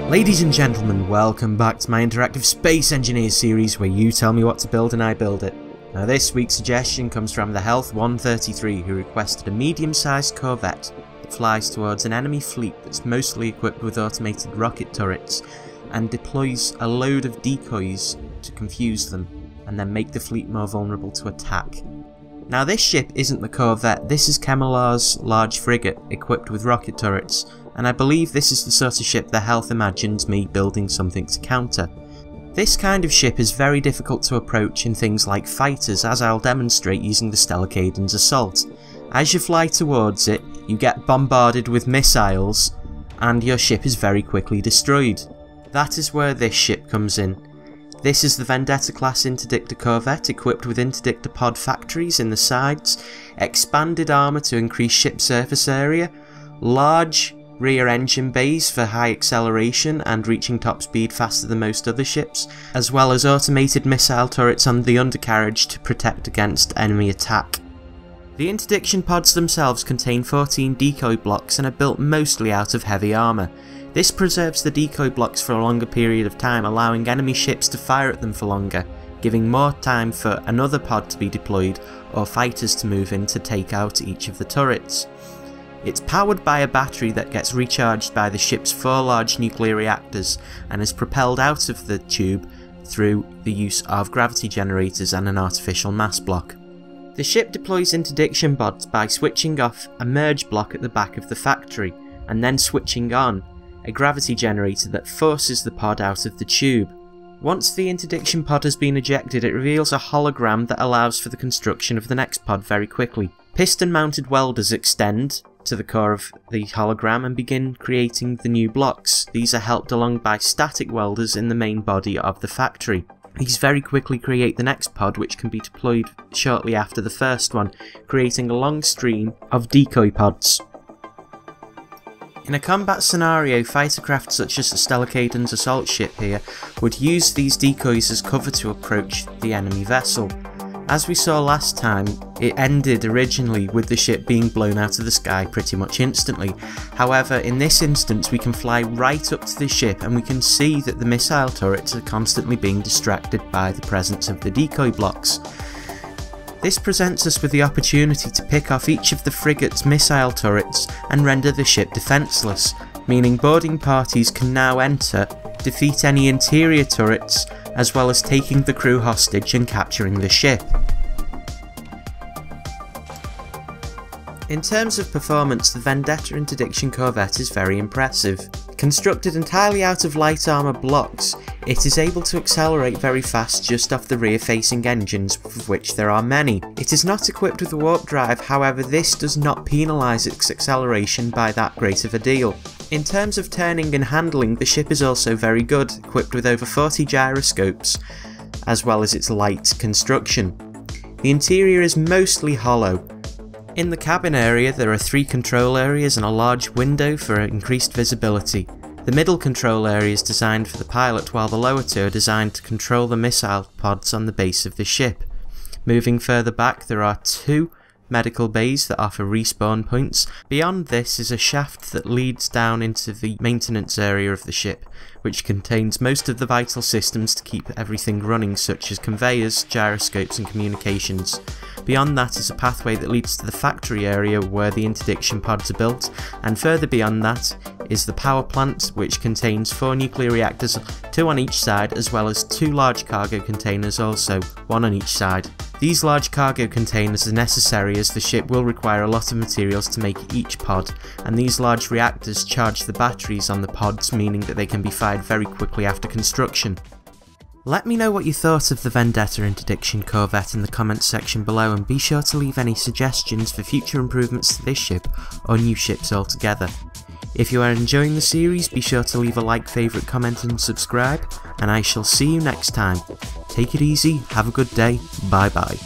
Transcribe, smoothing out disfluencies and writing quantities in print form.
Ladies and gentlemen, welcome back to my interactive Space Engineers series where you tell me what to build and I build it. Now this week's suggestion comes from the Health 133 who requested a medium-sized Corvette that flies towards an enemy fleet that's mostly equipped with automated rocket turrets and deploys a load of decoys to confuse them and then make the fleet more vulnerable to attack. Now this ship isn't the Corvette, this is Kemalar's large frigate equipped with rocket turrets, and I believe this is the sort of ship the Health imagines me building something to counter. This kind of ship is very difficult to approach in things like fighters, as I'll demonstrate using the Stellar-Caden's assault. As you fly towards it, you get bombarded with missiles, and your ship is very quickly destroyed. That is where this ship comes in. This is the Vendetta class Interdictor Corvette equipped with Interdictor pod factories in the sides, expanded armour to increase ship surface area, large rear engine bays for high acceleration and reaching top speed faster than most other ships, as well as automated missile turrets on the undercarriage to protect against enemy attack. The interdiction pods themselves contain 14 decoy blocks and are built mostly out of heavy armour. This preserves the decoy blocks for a longer period of time, allowing enemy ships to fire at them for longer, giving more time for another pod to be deployed or fighters to move in to take out each of the turrets. It's powered by a battery that gets recharged by the ship's 4 large nuclear reactors and is propelled out of the tube through the use of gravity generators and an artificial mass block. The ship deploys interdiction pods by switching off a merge block at the back of the factory and then switching on a gravity generator that forces the pod out of the tube. Once the interdiction pod has been ejected, it reveals a hologram that allows for the construction of the next pod very quickly. Piston-mounted welders extend to the core of the hologram and begin creating the new blocks. These are helped along by static welders in the main body of the factory. These very quickly create the next pod, which can be deployed shortly after the first one, creating a long stream of decoy pods. In a combat scenario, fighter craft such as the Stellar-Caden's assault ship here would use these decoys as cover to approach the enemy vessel. As we saw last time, it ended originally with the ship being blown out of the sky pretty much instantly. However, in this instance we can fly right up to the ship and we can see that the missile turrets are constantly being distracted by the presence of the decoy blocks. This presents us with the opportunity to pick off each of the frigate's missile turrets and render the ship defenceless, meaning boarding parties can now enter, defeat any interior turrets, as well as taking the crew hostage and capturing the ship. In terms of performance, the Vendetta Interdiction Corvette is very impressive. Constructed entirely out of light armour blocks, it is able to accelerate very fast just off the rear-facing engines, of which there are many. It is not equipped with a warp drive, however this does not penalise its acceleration by that great of a deal. In terms of turning and handling, the ship is also very good, equipped with over 40 gyroscopes, as well as its light construction. The interior is mostly hollow. In the cabin area there are 3 control areas and a large window for increased visibility. The middle control area is designed for the pilot, while the lower 2 are designed to control the missile pods on the base of the ship. Moving further back there are 2 medical bays that offer respawn points. Beyond this is a shaft that leads down into the maintenance area of the ship, which contains most of the vital systems to keep everything running, such as conveyors, gyroscopes and communications. Beyond that is a pathway that leads to the factory area where the interdiction pods are built, and further beyond that is the power plant, which contains 4 nuclear reactors, 2 on each side, as well as 2 large cargo containers also, 1 on each side. These large cargo containers are necessary as the ship will require a lot of materials to make each pod, and these large reactors charge the batteries on the pods, meaning that they can be fired very quickly after construction. Let me know what you thought of the Vendetta Interdiction Corvette in the comments section below, and be sure to leave any suggestions for future improvements to this ship or new ships altogether. If you are enjoying the series, be sure to leave a like, favourite, comment and subscribe, and I shall see you next time. Take it easy, have a good day, bye bye.